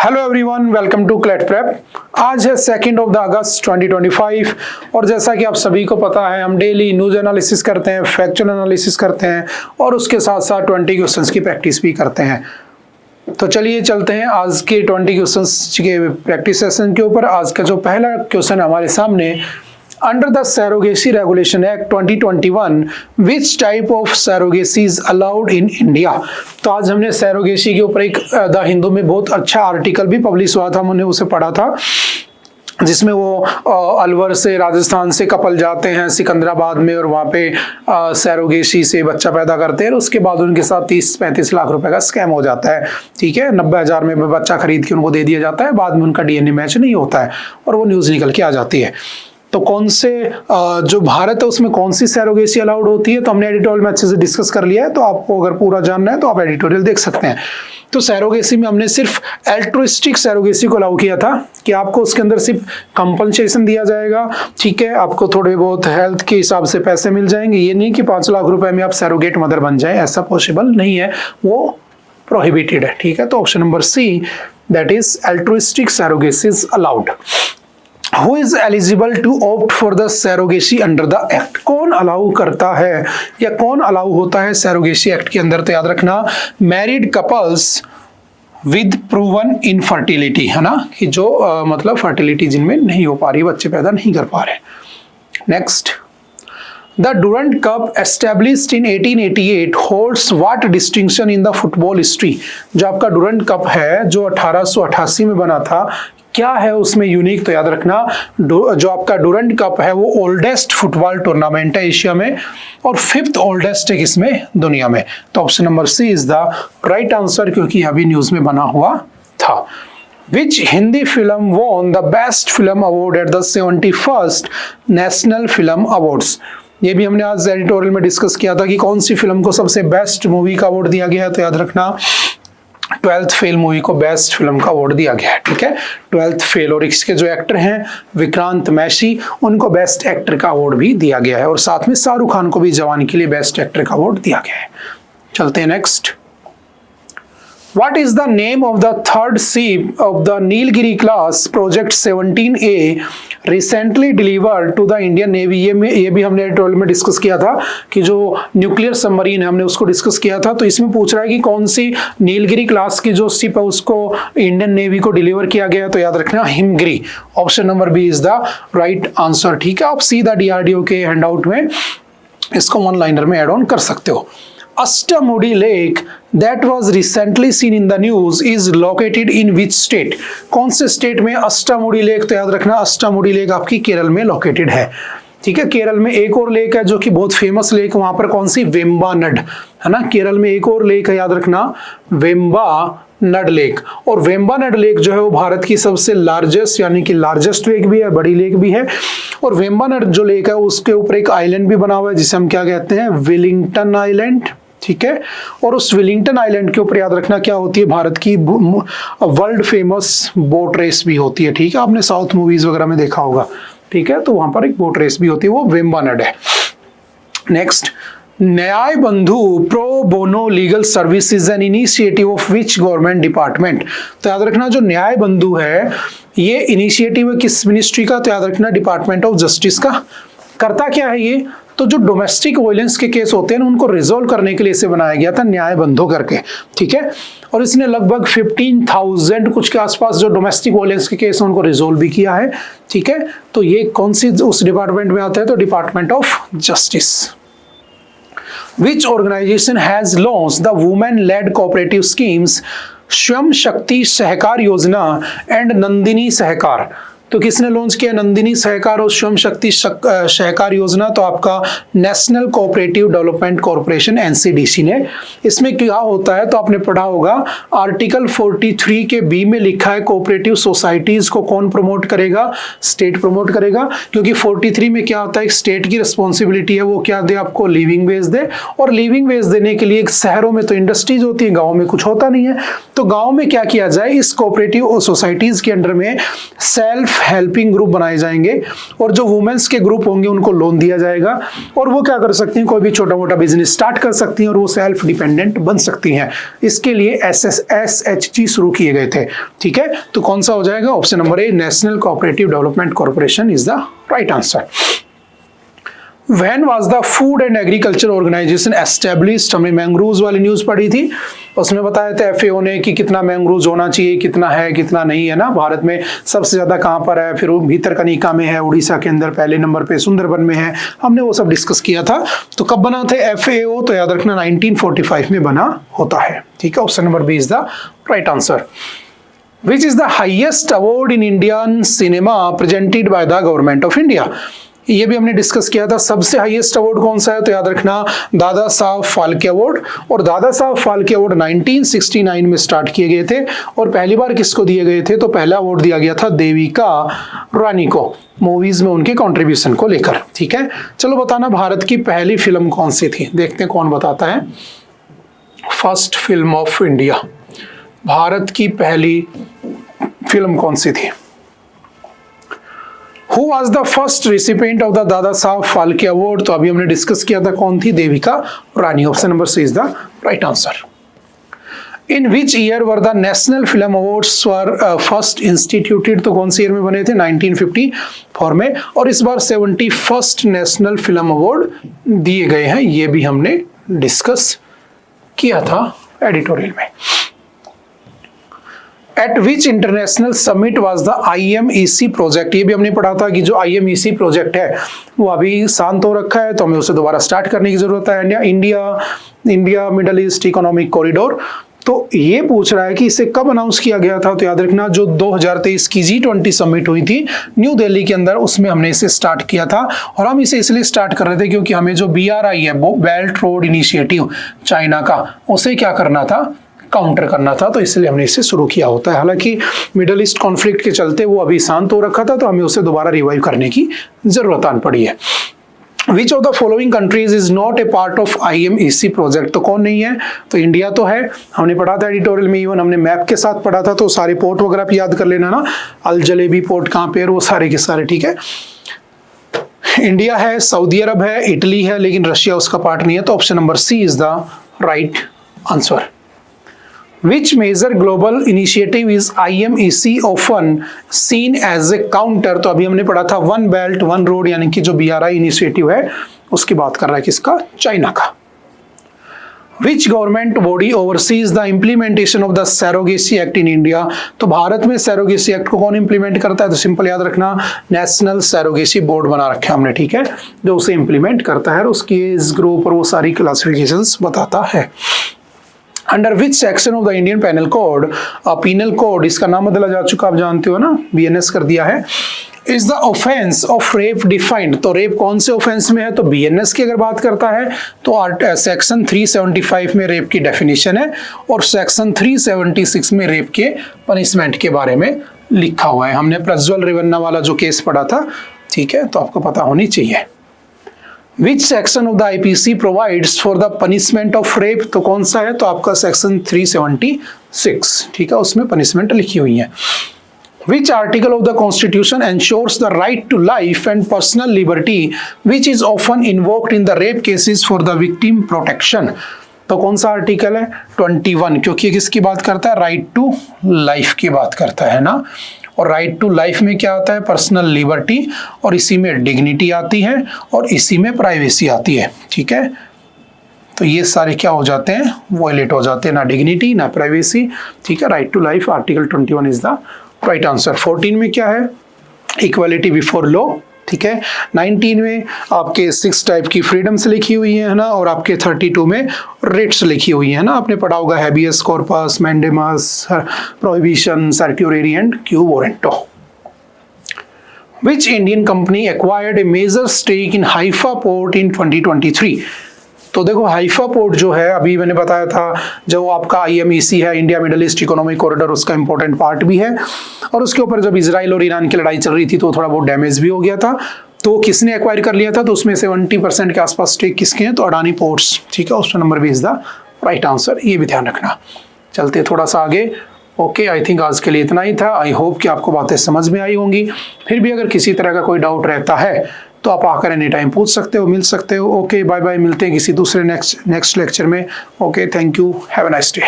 Hello everyone, welcome to CLAT prep. आज है 2 अगस्त 2025 और जैसा कि आप सभी को पता है, हम डेली न्यूज एनालिसिस करते हैं, फैक्चुअल एनालिसिस करते हैं और उसके साथ साथ 20 क्वेश्चंस की प्रैक्टिस भी करते हैं। तो चलिए चलते हैं आज के 20 क्वेश्चंस के प्रैक्टिस सेशन के ऊपर। आज का जो पहला क्वेश्चन हमारे सामने, under the surrogacy regulation act 2021 which type of surrogacy is allowed in India. तो आज हमने सैरोगेसी के ऊपर एक द हिंदू में बहुत अच्छा आर्टिकल भी पब्लिश हुआ था, हमने उसे पढ़ा था, जिसमें वो अलवर से राजस्थान से कपल जाते हैं सिकंदराबाद में और वहाँ पे सैरोगेसी से बच्चा पैदा करते हैं और उसके बाद उनके साथ 30-35 लाख रुपए का स्कैम हो जाता है। ठीक है, 90,000 में बच्चा खरीद के उनको दे दिया जाता है, बाद में उनका डीएनए मैच नहीं होता है और वो न्यूज़ निकल के आ जाती है। तो कौन से जो भारत है उसमें कौन सी सैरोगेसी अलाउड होती है, तो हमने एडिटोरियल में अच्छे से डिस्कस कर लिया है। तो आपको अगर पूरा जानना है तो आप एडिटोरियल देख सकते हैं। तो सैरोगेसी में हमने सिर्फ एल्ट्रुइस्टिक सैरोगेसी को अलाउ किया था कि आपको उसके अंदर सिर्फ कंपनसेशन दिया जाएगा। ठीक है, आपको थोड़े बहुत हेल्थ के हिसाब से पैसे मिल जाएंगे, ये नहीं कि 5 लाख रुपए में आप सैरोगेट मदर बन जाए, ऐसा पॉसिबल नहीं है, वो प्रोहिबिटेड है। ठीक है, तो option number C, that is altruistic surrogacy is allowed. Who is eligible to opt for the surrogacy under the act? कौन अलाउ करता है या कौन अलाउ होता है सैरोगेसी एक्ट के अंदर? तो याद रखना, married couples with proven infertility, है ना, कि जो मतलब फर्टिलिटी जिनमें नहीं हो पा रही, बच्चे पैदा नहीं कर पा रहे। Next, The Durand Cup established in 1888 holds what distinction in the football history? जो आपका डुरंड कप है जो 1888 में बना था, क्या है उसमें यूनिक? तो याद रखना, जो आपका डुरंड कप है वो ओल्डेस्ट फुटबॉल टूर्नामेंट है एशिया में और 5th ओल्डेस्ट है किसमें? दुनिया में। तो option number C is the right answer, क्योंकि यह भी न्यूज में बना हुआ था। Which Hindi film won the Best Film Award at the 71st National Film Awards? ये भी हमने आज एडिटोरियल में डिस्कस किया था कि कौन सी फिल्म को सबसे बेस्ट मूवी का अवार्ड दिया गया है। तो याद रखना, 12th फेल मूवी को बेस्ट फिल्म का अवार्ड दिया गया है। ठीक है, 12th फेल, और इसके जो एक्टर हैं विक्रांत मैसी, उनको बेस्ट एक्टर का अवार्ड भी दिया गया है और साथ में शाहरुख खान को भी जवान के लिए बेस्ट एक्टर का अवार्ड दिया गया है। चलते हैं next. What is the name of the third ship of the Nilgiri class Project 17A recently delivered to the Indian Navy? ये भी हमने एडिटोरियल में डिस्कस किया था कि जो न्यूक्लियर सबमरीन है हमने उसको डिस्कस किया था। तो इसमें पूछ रहा है कि कौन सी नीलगिरी क्लास की जो शिप है उसको इंडियन नेवी को डिलीवर किया गया। तो याद रखना, Himgiri. Option number B is the right answer. ठीक है, आप सीधा डीआरडीओ के हैंडआउट में इसको वन लाइनर में एड ऑन कर सकते हो। Astamudi Lake that was recently seen in the news is located in which state? कौन से स्टेट में अष्टामुडी लेक? तो याद रखना, अष्टामुडी लेक आपकी केरल में लोकेटेड है। ठीक है, केरल में एक और लेक है जो कि बहुत फेमस लेक, वहां पर कौन सी? वेम्बानड, है ना। केरल में एक और लेक है, याद रखना, वेम्बानड लेक। और वेम्बानड लेक जो है वो भारत की सबसे लार्जेस्ट, यानी कि लार्जेस्ट लेक भी है, बड़ी लेक भी है। और वेम्बानड जो लेक है उसके ऊपर एक आइलैंड भी बना हुआ है जिसे हम क्या कहते हैं? Willingdon island. ठीक है, और उस विलिंगटन आइलैंड के ऊपर याद रखना क्या होती है? भारत की वर्ल्ड फेमस बोट रेस भी होती है। ठीक है, आपने साउथ मूवीज वगैरह में देखा होगा। ठीक है, तो वहां पर एक बोट रेस भी होती है, वो वेम्बानड है। नेक्स्ट, न्याय बंधु pro bono legal service is an initiative of which government department? तो याद रखना, जो न्याय बंधु है ये इनिशिएटिव है किस मिनिस्ट्री का? तो याद रखना, डिपार्टमेंट ऑफ जस्टिस का। करता क्या है ये? तो जो डोमेस्टिक वायलेंस के केस होते हैं ना, उनको रिजोल्व करने के लिए इसे बनाया गया था, न्याय बंधु करके। ठीक है, और इसने लगभग 15,000 कुछ के आसपास जो डोमेस्टिक वायलेंस के केस उनको रिजोल्व भी किया है। ठीक है, तो ये कौन सी उस डिपार्टमेंट में आता है? तो department of justice. Which organization has launched the women-led cooperative schemes स्वयं शक्ति सहकार योजना एंड नंदिनी सहकार? तो किसने लॉन्च किया? नंदिनी सहकार और स्वयं शक्ति सहकार योजना। तो आपका national cooperative development corporation NCDC ने। इसमें क्या होता है? तो आपने पढ़ा होगा आर्टिकल 43 के बी में लिखा है कोऑपरेटिव सोसाइटीज को कौन प्रमोट करेगा? स्टेट प्रमोट करेगा, क्योंकि 43 में क्या होता है? एक स्टेट की रिस्पॉन्सिबिलिटी है, वो क्या दे आपको? लिविंग वेज दे। और लिविंग वेज देने के लिए शहरों में तो इंडस्ट्रीज होती है, गाँव में कुछ होता नहीं है। तो गाँव में क्या किया जाए? इस कोऑपरेटिव सोसाइटीज के अंडर में सेल्फ हेल्पिंग ग्रुप बनाए जाएंगे और जो वुमेन्स के ग्रुप होंगे उनको लोन दिया जाएगा और वो क्या कर सकती हैं, कोई भी छोटा मोटा बिजनेस स्टार्ट कर सकती हैं और वो सेल्फ डिपेंडेंट बन सकती हैं। इसके लिए SSHG शुरू किए गए थे। ठीक है, तो कौन सा हो जाएगा? Option number A, national cooperative development corporation is the right answer. When was the Food and Agriculture Organization established? हमने मैंग्रोव्स वाली न्यूज पढ़ी थी, उसमें बताया था FAO ने कि कितना मैंग्रोव्स होना चाहिए, कितना है कितना नहीं है ना, भारत में सबसे ज्यादा कहाँ पर है, फिर वो भीतरकनिका में है, उड़ीसा के अंदर पहले नंबर पे सुंदरबन में है, हमने वो सब डिस्कस किया था। तो कब बना था FAO? तो याद रखना 1945 में बना होता है। ठीक है, option number B is the right answer. Which is the highest award in Indian cinema presented by the government of India? ये भी हमने डिस्कस किया था। सबसे हाईएस्ट अवार्ड कौन सा है? तो याद रखना दादा साहब फाल्के अवार्ड। और दादा साहब फाल्के अवार्ड 1969 में स्टार्ट किए गए थे और पहली बार किसको दिए गए थे? तो पहला अवार्ड दिया गया था देविका रानी को, मूवीज में उनके कंट्रीब्यूशन को लेकर। ठीक है, चलो बताना भारत की पहली फिल्म कौन सी थी, देखते हैं कौन बताता है। First film of India, Bharat की पहली फिल्म कौन सी थी? Who was the first recipient of the Dada Saheb Phalke award? तो अभी हमने डिस्कस किया था, कौन थी? Devika Rani. Option number C is the right answer. In which year were the National Film Awards were first instituted? तो कौन सी ईयर में बने थे? 1954 में। और इस बार 71st नेशनल फिल्म अवार्ड दिए गए हैं, ये भी हमने डिस्कस किया था एडिटोरियल में। At which international summit was the IMEC project? ये भी हमने पढ़ा था कि जो IMEC प्रोजेक्ट है वो अभी शांत हो रखा है, तो हमें उसे दोबारा स्टार्ट करने की जरूरत है। India middle east economic corridor. तो ये पूछ रहा है कि इसे कब अनाउंस किया गया था? तो याद रखना जो 2023 की G20 समिट हुई थी न्यू दिल्ली के अंदर, उसमें हमने इसे स्टार्ट किया था। और हम इसे इसलिए स्टार्ट कर रहे थे क्योंकि हमें जो BRI है, बेल्ट रोड इनिशिएटिव चाइना का, उसे क्या करना था? काउंटर करना था, तो इसलिए हमने इसे शुरू किया होता है। हालांकि मिडल ईस्ट कॉन्फ्लिक्ट के चलते वो अभी शांत हो रखा था, तो हमें उसे दोबारा रिवाइव करने की जरूरत आन पड़ी है। Which of the following countries is not a part of IMEC project? तो कौन नहीं है? तो इंडिया तो है, हमने पढ़ा था एडिटोरियल में, इवन हमने मैप के साथ पढ़ा था, तो सारे पोर्ट वगैरह भी याद कर लेना ना, अल जलेबी पोर्ट कहाँ पे है, वो सारे के सारे। ठीक है, इंडिया है, सऊदी अरब है, इटली है, लेकिन रशिया उसका पार्ट नहीं है, तो option number C is the right answer. Which major global initiative is IMEC often seen as a counter? तो अभी हमने पढ़ा था वन बेल्ट वन रोड, यानी कि जो BRI इनिशिएटिव है उसकी बात कर रहा है किसका? चाइना का। Which government body oversees the implementation of the Surrogacy Act in India? तो भारत में Surrogacy Act को कौन इंप्लीमेंट करता है? तो सिंपल याद रखना नेशनल सैरोगेसी बोर्ड बना रखा है हमने। ठीक है, जो उसे इंप्लीमेंट करता है और उसकी एज ग्रुप और वो सारी क्लासिफिकेशंस बताता है। Under which section of the Indian Penal Code, इसका नाम बदला जा चुका, आप जानते हो ना, BNS कर दिया है। Is the offence of rape defined? तो रेप कौन से ऑफेंस में है? तो BNS की अगर बात करता है तो सेक्शन 375 में रेप की डेफिनेशन है और सेक्शन 376 में रेप के पनिशमेंट के बारे में लिखा हुआ है। हमने प्रज्वल रेवन्ना वाला जो केस पढ़ा था, ठीक है, तो आपको पता होनी चाहिए। Which section of the IPC provides for the punishment of rape? तो कौन सा है? तो आपका सेक्शन 376, ठीक है, उसमें पनिशमेंट लिखी हुई है। Which article of the Constitution ensures the right to life and personal liberty, which is often invoked in the rape cases for the victim protection? तो कौन सा आर्टिकल है? 21, क्योंकि किसकी बात करता है? राइट टू लाइफ की बात करता है ना। और राइट टू लाइफ में क्या आता है? पर्सनल लिबर्टी, और इसी में डिग्निटी आती है और इसी में प्राइवेसी आती है। ठीक है, तो ये सारे क्या हो जाते हैं? वायलेट हो जाते हैं, ना डिग्निटी ना प्राइवेसी। ठीक है, right to life article 21 is the right answer. 14 में क्या है? Equality before law. ठीक है, 19 में आपके 6 टाइप की फ्रीडम्स लिखी हुई है ना, और आपके 32 में रेट्स लिखी हुई है ना। आपने पढ़ा होगा habeas corpus, mandamus, prohibition, certiorari and quo warranto. Which Indian company acquired a major stake in Haifa Port in 2023? तो देखो हाइफा पोर्ट जो है, अभी मैंने बताया था, जो आपका IMEC है, India middle east economic corridor, उसका इंपॉर्टेंट पार्ट भी है। और उसके ऊपर जब इजराइल और ईरान की लड़ाई चल रही थी तो थोड़ा बहुत डैमेज भी हो गया था। तो किसने एक्वायर कर लिया था? तो उसमें 70% के आसपास स्टेक किसके हैं? तो अडानी पोर्ट्स। ठीक है, option number B is the right answer, ये भी ध्यान रखना। चलते थोड़ा सा आगे, ओके, आई थिंक आज के लिए इतना ही था। आई होप कि आपको बातें समझ में आई होंगी। फिर भी अगर किसी तरह का कोई डाउट रहता है तो आप आकर एनी टाइम पूछ सकते हो, मिल सकते हो। ओके, बाय बाय, मिलते हैं किसी दूसरे नेक्स्ट लेक्चर में। Okay, thank you, have a nice day.